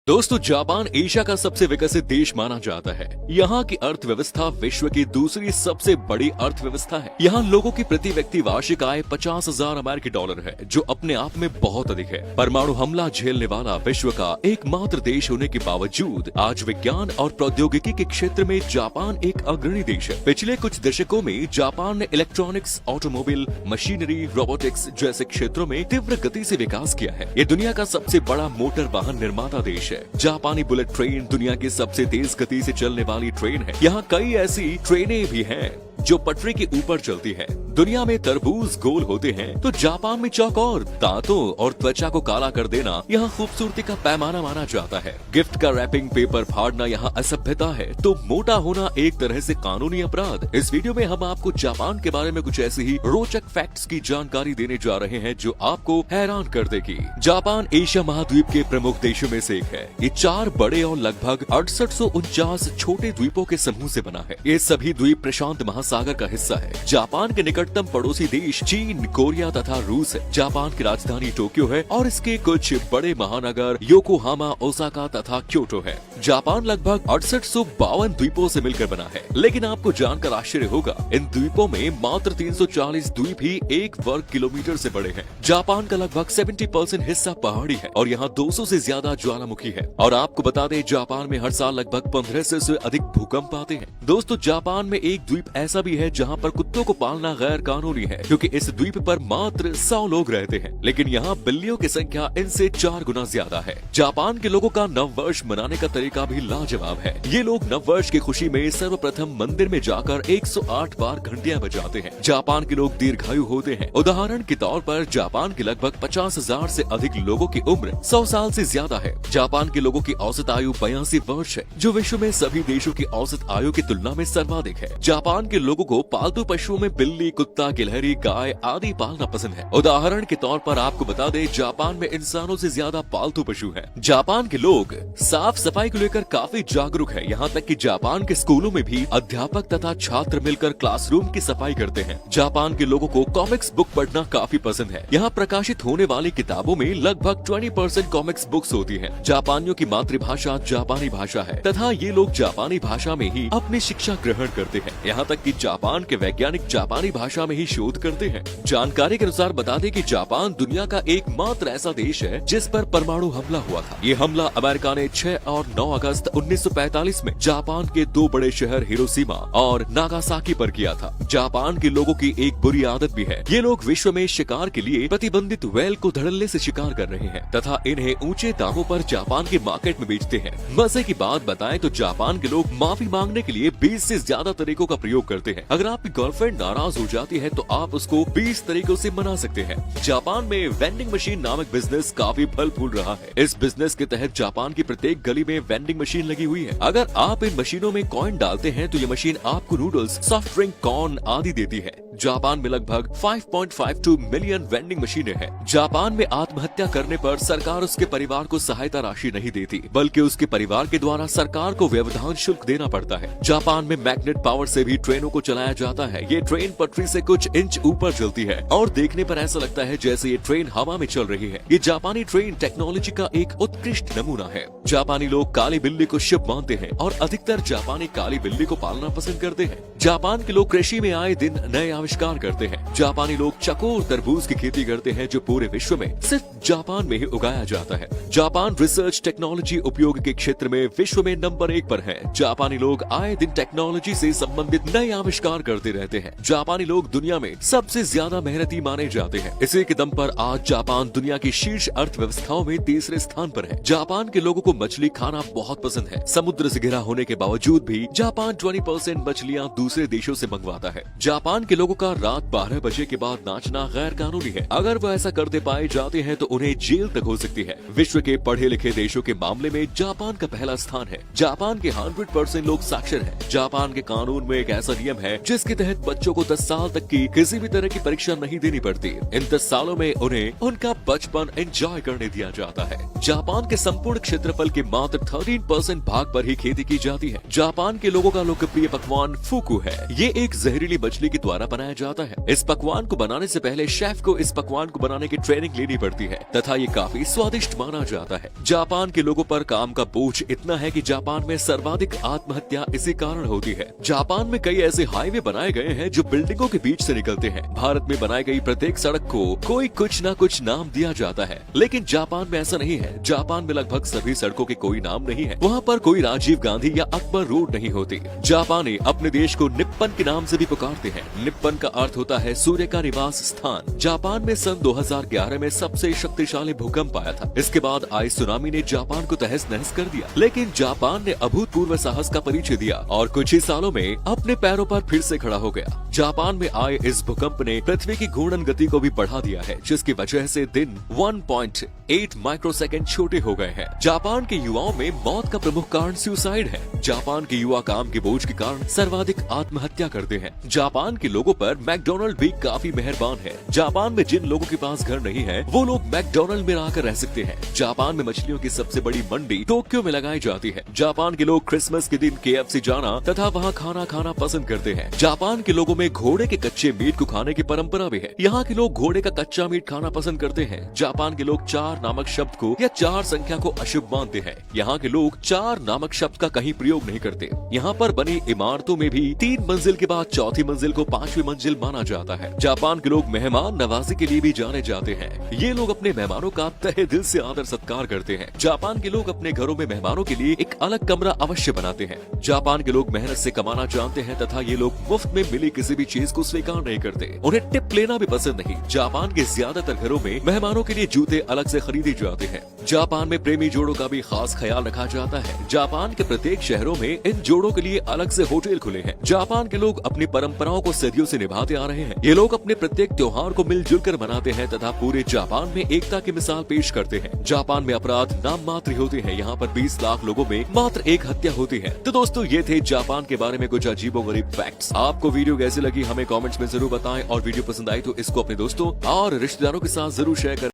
दोस्तों, Japan Asia का सबसे विकसित देश माना जाता है। यहाँ की अर्थव्यवस्था विश्व की दूसरी सबसे बड़ी अर्थव्यवस्था है। यहाँ लोगों की प्रति व्यक्ति वार्षिक आय 50,000 अमेरिकी डॉलर है, जो अपने आप में बहुत अधिक है। परमाणु हमला झेलने वाला विश्व का एकमात्र देश होने के बावजूद आज विज्ञान और प्रौद्योगिकी के क्षेत्र में जापान एक अग्रणी देश है। पिछले कुछ दशकों में जापान ने इलेक्ट्रॉनिक्स, ऑटोमोबाइल, मशीनरी, रोबोटिक्स जैसे क्षेत्रों में तीव्र गति से विकास किया है। ये दुनिया का सबसे बड़ा मोटर वाहन निर्माता देश है। जापानी बुलेट ट्रेन दुनिया की सबसे तेज गति से चलने वाली ट्रेन है। यहाँ कई ऐसी ट्रेनें भी हैं जो पटरी के ऊपर चलती है। दुनिया में तरबूज गोल होते हैं तो जापान में चौकोर। दांतों और त्वचा को काला कर देना यहाँ खूबसूरती का पैमाना माना जाता है। गिफ्ट का रैपिंग पेपर फाड़ना यहाँ असभ्यता है तो मोटा होना एक तरह से कानूनी अपराध। इस वीडियो में हम आपको जापान के बारे में कुछ ऐसे ही रोचक फैक्ट्स की जानकारी देने जा रहे हैं जो आपको हैरान कर देगी। जापान एशिया महाद्वीप के प्रमुख देशों में से एक है। ये 4 बड़े और लगभग 6849 छोटे द्वीपों के समूह से बना है। ये सभी द्वीप प्रशांत महासागर का हिस्सा है। जापान के निकटतम पड़ोसी देश चीन, कोरिया तथा रूस है। जापान की राजधानी टोक्यो है और इसके कुछ बड़े महानगर योकोहामा, ओसाका तथा क्योटो है। जापान लगभग 6852 द्वीपों से मिलकर बना है। लेकिन आपको जानकर आश्चर्य होगा, इन द्वीपों में मात्र 340 द्वीप ही 1 वर्ग किलोमीटर से बड़े हैं। जापान का लगभग 70% हिस्सा पहाड़ी है और यहाँ 200 से ज्यादा ज्वालामुखी है। और आपको बता दें, जापान में हर साल लगभग 1500 से अधिक भूकंप आते हैं। दोस्तों, जापान में एक द्वीप ऐसा भी है जहाँ पर कुत्तों को पालना गैर कानूनी है, क्योंकि इस द्वीप पर मात्र 100 लोग रहते हैं। लेकिन यहाँ बिल्लियों की संख्या इनसे 4 गुना ज्यादा है। जापान के लोगों का नव वर्ष मनाने का तरीका भी लाजवाब है। ये लोग नव वर्ष की खुशी में सर्वप्रथम मंदिर में जाकर 108 बार घंटियां बजाते हैं। जापान के लोग दीर्घायु होते हैं। उदाहरण के तौर पर जापान के लगभग 50,000 से अधिक लोगों की उम्र 100 साल से ज्यादा है। जापान के लोगों की औसत आयु 82 वर्ष है, जो विश्व में सभी देशों की औसत आयु की तुलना में सर्वाधिक है। जापान के लोगों को पालतू पशुओं में बिल्ली, कुत्ता, गिलहरी, गाय आदि पालना पसंद है। उदाहरण के तौर पर आपको बता दें, जापान में इंसानों से ज्यादा पालतू पशु हैं। जापान के लोग साफ सफाई को लेकर काफी जागरूक है। यहाँ तक कि जापान के स्कूलों में भी अध्यापक तथा छात्र मिलकर क्लासरूम की सफाई करते हैं। जापान के लोगों को कॉमिक्स बुक पढ़ना काफी पसंद है। यहाँ प्रकाशित होने वाली किताबों में लगभग 20% कॉमिक्स बुक्स होती है। जापानियों की मातृभाषा जापानी भाषा है तथा ये लोग जापानी भाषा में ही अपनी शिक्षा ग्रहण करते हैं। यहाँ तक कि जापान के वैज्ञानिक जापानी भाषा में ही शोध करते हैं। जानकारी के अनुसार बता दें कि जापान दुनिया का एकमात्र ऐसा देश है जिस पर परमाणु हमला हुआ था। ये हमला अमेरिका ने 6 और 9 अगस्त 1945 में जापान के 2 बड़े शहर हिरोशिमा और नागासाकी पर किया था। जापान के लोगों की एक बुरी आदत भी है। ये लोग विश्व में शिकार के लिए प्रतिबंधित व्हेल को धड़ल्ले से शिकार कर रहे हैं तथा इन्हें ऊंचे दामों पर जापान के मार्केट में बेचते हैं। मजे की बात बताएं तो जापान के लोग माफी मांगने के लिए 20 से ज्यादा तरीकों का प्रयोग करते हैं। अगर आपकी गर्लफ्रेंड नाराज हो जाती है तो आप उसको 20 तरीकों से मना सकते हैं। जापान में वेंडिंग मशीन नामक बिजनेस काफी फल फूल रहा है। इस बिजनेस के तहत जापान की प्रत्येक गली में वेंडिंग मशीन लगी हुई है। अगर आप इन मशीनों में कॉइन डालते हैं तो ये मशीन आपको नूडल्स, सॉफ्ट ड्रिंक, कॉर्न आदि देती है। जापान में लगभग 5.52 मिलियन वेंडिंग मशीनें हैं। जापान में आत्महत्या करने पर सरकार उसके परिवार को सहायता राशि नहीं देती, बल्कि उसके परिवार के द्वारा सरकार को व्यवधान शुल्क देना पड़ता है। जापान में मैग्नेट पावर से भी ट्रेनों को चलाया जाता है। ये ट्रेन पटरी से कुछ इंच ऊपर चलती है और देखने पर ऐसा लगता है जैसे ये ट्रेन हवा में चल रही है। ये जापानी ट्रेन टेक्नोलॉजी का एक उत्कृष्ट नमूना है। जापानी लोग काली बिल्ली को शुभ मानते हैं और अधिकतर जापानी काली बिल्ली को पालना पसंद करते हैं। जापान के लोग कृषि में आए दिन नए आविष्कार करते हैं। जापानी लोग चकोर तरबूज की खेती करते हैं जो पूरे विश्व में सिर्फ जापान में ही उगाया जाता है। जापान रिसर्च टेक्नोलॉजी उपयोग के क्षेत्र में विश्व में नंबर 1 पर है। जापानी लोग आए दिन टेक्नोलॉजी से संबंधित नए आविष्कार करते रहते हैं। जापानी लोग दुनिया में सबसे ज्यादा मेहनती माने जाते हैं। इसी के दम पर आज जापान दुनिया की शीर्ष अर्थव्यवस्थाओं में तीसरे स्थान पर है। जापान के लोगों को मछली खाना बहुत पसंद है। समुद्र से घिरा होने के बावजूद भी जापान 20% मछलियाँ दूसरे देशों से मंगवाता है। जापान के लोगों का रात 12 बजे के बाद नाचना गैर कानूनी है। अगर वो ऐसा करते पाए जाते हैं तो उन्हें जेल तक हो सकती है। विश्व के पढ़े लिखे देशों के मामले में जापान का पहला स्थान है। जापान के 100% लोग साक्षर हैं। जापान के कानून में एक ऐसा नियम है जिसके तहत बच्चों को 10 साल साल तक की किसी भी तरह की परीक्षा नहीं देनी पड़ती। इन 10 सालों में उन्हें उनका बचपन एंजॉय करने दिया जाता है। जापान के संपूर्ण क्षेत्रफल के मात्र 13% भाग पर ही खेती की जाती है। जापान के लोगों का लोकप्रिय पकवान फूकू है। ये एक जहरीली मछली के द्वारा बनाया जाता है। इस पकवान को बनाने से पहले शेफ को इस पकवान को बनाने की ट्रेनिंग लेनी पड़ती है तथा ये काफी स्वादिष्ट माना जाता है। जापान के लोगों पर काम का बोझ इतना है कि जापान में सर्वाधिक आत्महत्या इसी कारण होती है। जापान में कई ऐसे हाईवे बनाए गए हैं जो बिल्डिंगों के बीच से निकलते हैं। भारत में बनाई गई प्रत्येक सड़क को कोई कुछ न कुछ नाम दिया जाता है, लेकिन जापान में ऐसा नहीं है। जापान में लगभग सभी सड़कों के कोई नाम नहीं है। वहाँ पर कोई राजीव गांधी या अकबर रोड नहीं होती। जापानी अपने देश को निप्पन के नाम से भी पुकारते हैं। निप्पन का अर्थ होता है सूर्य का निवास स्थान। जापान में सन 2011 में सबसे शक्तिशाली भूकंप आया था। इसके बाद आई सुनामी ने जापान को तहस नहस कर दिया, लेकिन जापान ने अभूतपूर्व साहस का परिचय दिया और कुछ ही सालों में अपने पैरों पर फिर से खड़ा हो गया। जापान में आए इस भूकंप ने पृथ्वी की घूर्णन गति को भी बढ़ा दिया है, जिसकी वजह से दिन 1.8 माइक्रोसेकंड छोटे हो गए हैं। जापान के युवाओं में मौत का प्रमुख कारण सुसाइड है। जापान के युवा काम के बोझ के कारण सर्वाधिक आत्महत्या करते हैं। जापान के लोगों पर मैकडॉनल्ड भी काफी मेहरबान है। जापान में जिन लोगों के पास घर नहीं है वो लोग मैकडॉनल्ड में आकर रह सकते हैं। जापान में मछलियों की सबसे बड़ी मंडी टोक्यो में लगाई जाती है। जापान के लोग क्रिसमस के दिन KFC जाना तथा वहाँ खाना खाना पसंद करते हैं। जापान के लोगों में घोड़े के कच्चे मीट को खाने की परंपरा भी है। यहाँ के लोग घोड़े का कच्चा मीट खाना पसंद करते हैं। जापान के लोग 4 नामक शब्द को या 4 संख्या को अशुभ मानते हैं। यहाँ के लोग 4 नामक शब्द का कहीं प्रयोग नहीं करते। यहाँ पर बनी इमारतों में भी 3 मंजिल के बाद चौथी मंजिल को 5वीं मंजिल माना जाता है। जापान के लोग मेहमान नवाजी के लिए भी जाने जाते हैं। ये लोग अपने मेहमानों का तहे दिल से आदर सत्कार करते हैं। जापान के लोग अपने घरों में मेहमानों के लिए एक अलग कमरा अवश्य बनाते हैं। जापान के लोग मेहनत से कमाना जानते हैं तथा ये लोग मुफ्त में मिली किसी भी चीज को स्वीकार नहीं करते। उन्हें टिप लेना भी पसंद नहीं। जापान के ज्यादातर घरों में मेहमानों के लिए जूते अलग से खरीदे जाते हैं। जापान में प्रेमी जोड़ों का भी खास ख्याल रखा जाता है। जापान के प्रत्येक शहरों में इन जोड़ों के लिए अलग से होटल खुले हैं। जापान के लोग अपनी परंपराओं को सदियों से निभाते आ रहे हैं। ये लोग अपने प्रत्येक त्योहार को मिलजुल कर मनाते हैं तथा पूरे जापान में एकता की मिसाल पेश करते हैं। जापान में अपराध नाम मात्र होते हैं। यहाँ पर 20 लाख लोगों में मात्र 1 हत्या होती है। तो दोस्तों ये थे जापान के बारे में कुछ अजीबोगरीब फैक्ट्स। आपको वीडियो कैसी लगी हमें कमेंट्स में जरूर बताएं और वीडियो पसंद आई तो इसको अपने दोस्तों और रिश्तेदारों के साथ जरूर शेयर करें।